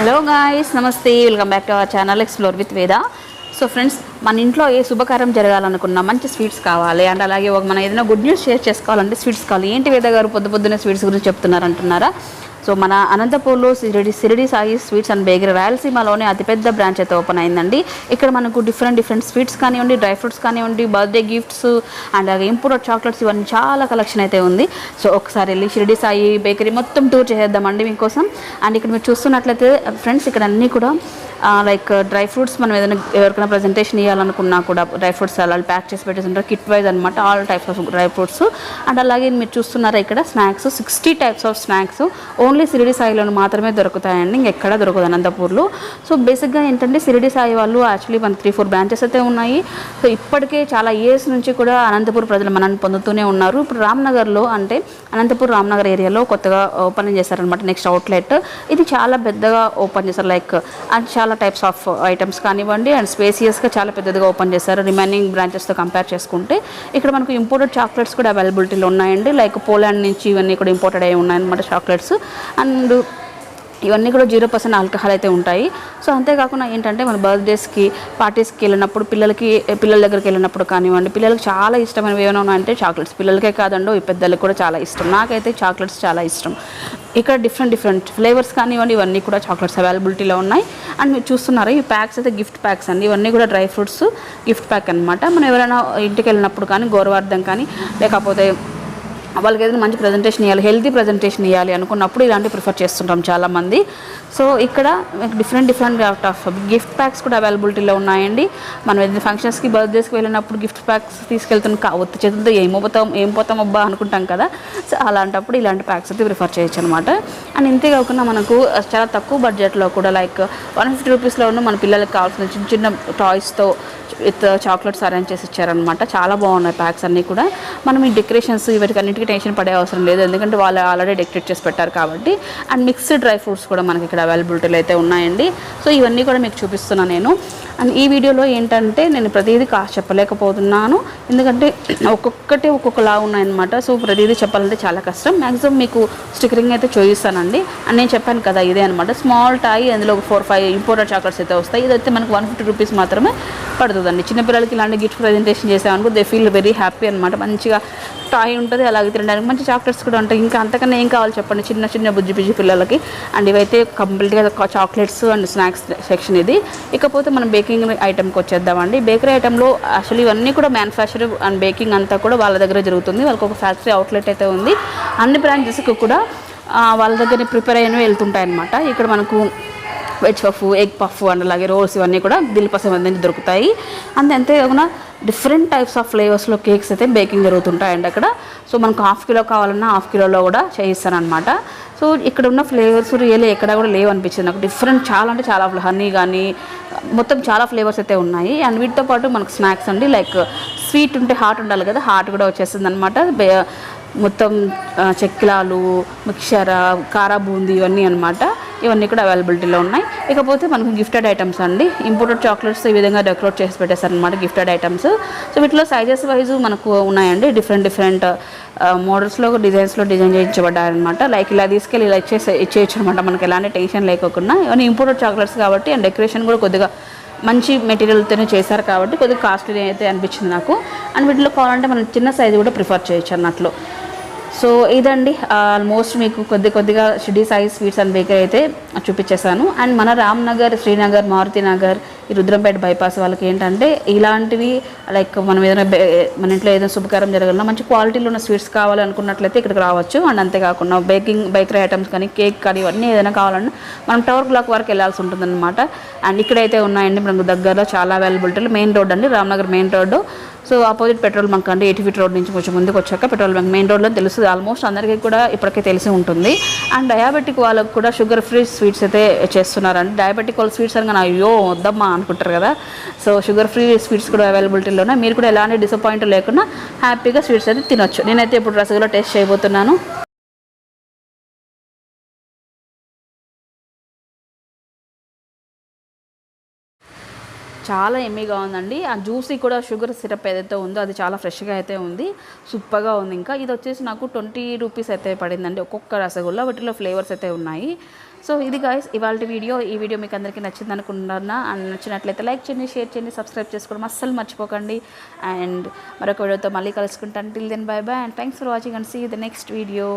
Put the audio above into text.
Hello guys, నమస్తే, welcome back to our channel explore with వేద. So friends, మన ఇంట్లో ఏ శుభకార్యం జరగాలనుకున్నా, మంచి స్వీట్స్ కావాలి అండ్ అలాగే మనం ఏదైనా గుడ్ న్యూస్ షేర్ చేసుకోవాలంటే స్వీట్స్ కావాలి. ఏంటి వేద గారు పొద్దున్నే స్వీట్స్ గురించి చెప్తున్నారంటున్నారా? సో మన అనంతపూర్లో Shirdi Sai sweets and bakery రాయలసీమలోనే అతిపెద్ద బ్రాంచ్ అయితే ఓపెన్ అయిందండి. ఇక్కడ మనకు డిఫరెంట్ స్వీట్స్ కానివ్వండి, డ్రై ఫ్రూట్స్ కానివ్వండి, బర్త్డే గిఫ్ట్స్ అండ్ అలాగే ఇంపోర్టెడ్ చాక్లెట్స్, ఇవన్నీ చాలా కలెక్షన్ అయితే ఉంది. సో ఒకసారి వెళ్ళి షిరిడి సాయి బేకరీ మొత్తం టూర్ చేసేద్దామండి మీకోసం. అండ్ ఇక్కడ మీరు చూస్తున్నట్లయితే ఫ్రెండ్స్, ఇక్కడ అన్నీ కూడా లైక్ డ్రై ఫ్రూట్స్, మనం ఏదైనా ఎవరికైనా ప్రజెంటేషన్ ఇవ్వాలనుకున్నా కూడా డ్రై ఫ్రూట్స్ అలా ప్యాక్ చేసి పెట్టేసి కిట్ వైజ్ అనమాట, all types of dry fruits. And అలాగే మీరు చూస్తున్నారా ఇక్కడ snacks, 60 types of snacks only Shirdi సాయిలో మాత్రమే దొరుకుతాయండి, ఇంకెక్కడ దొరకదు అనంతపూర్లో. సో బేసిక్గా ఏంటంటే షిరిడి సాయి వాళ్ళు యాక్చువల్లీ మన 3-4 బ్రాంచెస్ అయితే ఉన్నాయి. సో ఇప్పటికే చాలా ఇయర్స్ నుంచి కూడా అనంతపూర్ ప్రజలు మనల్ని పొందుతూనే ఉన్నారు. ఇప్పుడు రామ్నగర్లో, అంటే అనంతపూర్ రామ్నగర్ ఏరియాలో కొత్తగా ఓపెన్ చేశారనమాట నెక్స్ట్ అవుట్లెట్. ఇది చాలా పెద్దగా ఓపెన్ చేశారు, లైక్ అండ్ చాలా టైప్స్ ఆఫ్ ఐటమ్స్ కానివ్వండి అండ్ స్పేసియస్గా చాలా పెద్దదిగా ఓపెన్ చేశారు రిమైనింగ్ బ్రాంచెస్తో కంపేర్ చేసుకుంటే. ఇక్కడ మనకు ఇంపోర్టెడ్ చాక్లెట్స్ కూడా అవైలబిలిటీలో ఉన్నాయండి, లైక్ పోలాండ్ నుంచి ఇవన్నీ కూడా ఇంపోర్టెడ్ అయి ఉన్నాయన్నమాట చాక్లెట్స్. అండ్ ఇవన్నీ కూడా 0% ఆల్కహాల్ అయితే ఉంటాయి. సో అంతేకాకుండా ఏంటంటే మన బర్త్డేస్కి, పార్టీస్కి వెళ్ళినప్పుడు, పిల్లల దగ్గరికి వెళ్ళినప్పుడు కానివ్వండి, పిల్లలకి చాలా ఇష్టమైనవి ఏమైనా ఉన్నాయంటే చాక్లెట్స్. పిల్లలకే కాదండో, ఈ పెద్దలకు కూడా చాలా ఇష్టం. నాకైతే చాక్లెట్స్ చాలా ఇష్టం. ఇక్కడ డిఫరెంట్ ఫ్లేవర్స్ కానివ్వండి, ఇవన్నీ కూడా చాక్లెట్స్ అవైలబిలిటీలో ఉన్నాయి. అండ్ మీరు చూస్తున్నారా, ఈ ప్యాక్స్ అయితే గిఫ్ట్ ప్యాక్స్ అండి, ఇవన్నీ కూడా డ్రై ఫ్రూట్స్ గిఫ్ట్ ప్యాక్ అనమాట. మనం ఎవరైనా ఇంటికి వెళ్ళినప్పుడు కానీ, గౌరవార్థం కానీ, లేకపోతే వాళ్ళకి ఏదైనా మంచి ప్రజెంటేషన్ ఇవ్వాలి, హెల్తీ ప్రజెంటేషన్ ఇవ్వాలి అనుకున్నప్పుడు ఇలాంటివి ప్రిఫర్ చేస్తుంటాం చాలామంది. సో ఇక్కడ డిఫరెంట్ ఆఫ్ గిఫ్ట్ ప్యాక్స్ కూడా అవైలబిలిటీలో ఉన్నాయండి. మనం ఏదైనా ఫంక్షన్స్కి, బర్త్డేస్కి వెళ్ళినప్పుడు గిఫ్ట్ ప్యాక్స్ తీసుకెళ్తున్న ఒత్తి చేతులతో ఏం పోతాం అబ్బా అనుకుంటాం కదా. సో అలాంటప్పుడు ఇలాంటి ప్యాక్స్ అయితే ప్రిఫర్ చేయొచ్చు అనమాట. అండ్ ఇంతే కాకుండా మనకు చాలా తక్కువ బడ్జెట్లో కూడా, లైక్ 150 రూపీస్లోనూ మన పిల్లలకి కావాల్సిన చిన్న టాయ్స్తో విత్ చాక్లెట్స్ అరేంజ్ చేసి ఇచ్చారనమాట. చాలా బాగున్నాయి ప్యాక్స్ అన్నీ కూడా. మనం ఈ డెకరేషన్స్ ఇవన్నిటికీ టెన్షన్ పడే అవసరం లేదు, ఎందుకంటే వాళ్ళు ఆల్రెడీ డెకరేట్ చేసి పెట్టారు కాబట్టి. అండ్ మిక్స్డ్ డ్రై ఫ్రూట్స్ కూడా మనకి ఇక్కడ అవైలబిలిటీలో అయితే ఉన్నాయండి. సో ఇవన్నీ కూడా మీకు చూపిస్తున్నాను నేను. అండ్ ఈ వీడియోలో ఏంటంటే నేను ప్రతిదీ కాస్ట్ చెప్పలేకపోతున్నాను, ఎందుకంటే ఒక్కొక్కలా ఉన్నాయన్నమాట. సో ప్రతిదీ చెప్పాలంటే చాలా కష్టం. మ్యాక్సిమం మీకు స్టిక్కరింగ్ అయితే చూపిస్తానండి. అండ్ నేను చెప్పాను కదా, ఇదే అనమాట స్మాల్ టాయ్, అందులో ఒక 4-5 ఇంపోర్టెడ్ చాక్లెట్స్ అయితే వస్తాయి. ఇదైతే మనకు 150 రూపీస్ మాత్రమే పడుతుందండి. చిన్నపిల్లలకి ఇలాంటి గిఫ్ట్ ప్రజెంటేషన్ చేసామనుకో దే ఫీల్ వెరీ హ్యాపీ అనమాట. మంచిగా టాయ్ ఉంటుంది, అలాగే తినడానికి మంచి చాక్లెట్స్ కూడా ఉంటాయి. ఇంకా అంతకన్నా ఏం కావాలి చెప్పండి చిన్న బుజ్జి పిల్లలకి. అండ్ ఇవైతే కంప్లీట్గా చాక్లెట్స్ అండ్ స్నాక్స్ సెక్షన్ ఇది. ఇకపోతే మనం బేకింగ్ ఐటమ్కి వచ్చేద్దామండి. బేకరీ ఐటెంలో యాక్చువల్లీ ఇవన్నీ కూడా మ్యానుఫ్యాక్చర్ అండ్ బేకింగ్ అంతా కూడా వాళ్ళ దగ్గర జరుగుతుంది. వాళ్ళకి ఒక ఫ్యాక్టరీ అవుట్లెట్ అయితే ఉంది. అన్ని బ్రాంచెస్కి కూడా వాళ్ళ దగ్గర ప్రిపేర్ అయినవి వెళ్తుంటాయి అనమాట. ఇక్కడ మనకు veg puff, egg puff and అలాగే రోల్స్, ఇవన్నీ కూడా దిల్పస నుంచి దొరుకుతాయి. అంతేకాకుండా డిఫరెంట్ టైప్స్ ఆఫ్ ఫ్లేవర్స్లో కేక్స్ అయితే బేకింగ్ జరుగుతుంటాయండి అక్కడ. సో మనకు 1/2 కిలో కావాలన్నా 1/2 కిలోలో కూడా చేయిస్తారనమాట. సో ఇక్కడ ఉన్న ఫ్లేవర్స్ రియల్లీ ఎక్కడ కూడా లేవు అనిపించింది నాకు. డిఫరెంట్ చాలా హనీ కానీ మొత్తం చాలా ఫ్లేవర్స్ అయితే ఉన్నాయి. అండ్ వీటితో పాటు మనకు స్నాక్స్ అండి, లైక్ స్వీట్ ఉంటే హాట్ ఉండాలి కదా, హాట్ కూడా వచ్చేస్తుంది అనమాట. మొత్తం చెక్కిలాలు, మిక్చర్, కారా బూందీ, ఇవన్నీ అనమాట. ఇవన్నీ కూడా అవైలబిలిటీలో ఉన్నాయి. ఇకపోతే మనకు గిఫ్టెడ్ ఐటమ్స్ అండి, ఇంపోర్టెడ్ చాక్లెట్స్ ఈ విధంగా డెకరేట్ చేసి పెట్టేశారనమాట గిఫ్టెడ్ ఐటమ్స్. సో వీటిలో సైజెస్ వైజ్ మనకు ఉన్నాయండి, డిఫరెంట్ మోడల్స్లో డిజైన్స్లో డిజైన్ చేయించబడ్డారనమాట. లైక్ ఇలా తీసుకెళ్ళి ఇలా ఇచ్చేయచ్చు అనమాట, మనకి ఎలాంటి టెన్షన్ లేకుండా. ఇవన్నీ ఇంపోర్టెడ్ చాక్లెట్స్ కాబట్టి అండ్ డెకరేషన్ కూడా కొద్దిగా మంచి మెటీరియల్తోనే చేశారు కాబట్టి కొద్దిగా కాస్ట్లీ అయితే అనిపించింది నాకు. అండ్ వీటిలో కావాలంటే మనం చిన్న సైజు కూడా ప్రిఫర్ చేయొచ్చు అన్నట్లు. సో ఇదండి ఆల్మోస్ట్ మీకు కొద్దిగా Shirdi Sai sweets and bakery అయితే చూపించేశాను. అండ్ మన రామ్నగర్, శ్రీనగర్, మారుతినగర్, ఈ రుద్రంపేట బైపాస్ వాళ్ళకి ఏంటంటే ఇలాంటివి లైక్ మనం మన ఇంట్లో ఏదైనా శుభకార్యం జరగాలన్నా మంచి క్వాలిటీలో ఉన్న స్వీట్స్ కావాలనుకున్నట్లయితే ఇక్కడికి రావచ్చు. అండ్ అంతేకాకుండా బేకరీ ఐటమ్స్ కానీ, కేక్ కానీ, ఇవన్నీ ఏదైనా కావాలన్నా మనం టవర్ క్లాక్ వరకు వెళ్ళాల్సి ఉంటుందన్నమాట. అండ్ ఇక్కడైతే ఉన్నాయండి మనకు దగ్గరలో చాలా అవైలబిలిటీలు. మెయిన్ రోడ్ అండి, Ramnagar main road. So opposite petrol bunk అండి, 80 ఫీట్ రోడ్ నుంచి కొంచెం ముందుకు వచ్చాక పెట్రోల్ బంక్ మెయిన్ రోడ్లో తెలుస్తుంది. ఆల్మోస్ట్ అందరికీ కూడా ఇప్పటికే తెలిసి ఉంటుంది. అండ్ డయాబెటిక్ వాళ్ళకు కూడా షుగర్ ఫ్రీ స్వీట్స్ అయితే చేస్తున్నారండి. డయాబెటిక్ వాళ్ళ స్వీట్స్ అనగా అయ్యో వద్దమ్మా అనుకుంటారు కదా. సో షుగర్ ఫ్రీ స్వీట్స్ కూడా అవైలబిలిటీలో ఉన్నాయి. మీరు కూడా ఎలాంటి డిసప్పాయింట్ లేకుండా హ్యాపీగా స్వీట్స్ అయితే తినొచ్చు. నేనైతే ఇప్పుడు రసగుల్లా టేస్ట్ చేయబోతున్నాను. చాలా ఎమ్మీగా ఉందండి. ఆ జ్యూసీ కూడా షుగర్ సిరప్ ఏదైతే ఉందో అది చాలా ఫ్రెష్గా అయితే ఉంది, సూపర్గా ఉంది. ఇంకా ఇది వచ్చేసి నాకు 20 రూపీస్ అయితే పడిందండి ఒక్కొక్క రసగుల్లా. వాటిలో ఫ్లేవర్స్ అయితే ఉన్నాయి. సో ఇది గాయస్ ఇవాళ వీడియో. ఈ వీడియో మీకు అందరికీ నచ్చింది అనుకుంటున్నా. అండ్ నచ్చినట్లయితే లైక్ చేయండి, షేర్ చేయండి, సబ్స్క్రైబ్ చేసుకోవడం అస్సలు మర్చిపోకండి. అండ్ మరొక వీడియోతో మళ్ళీ కలుసుకుంటాను. Till then bye bye and thanks for watching and see the next video.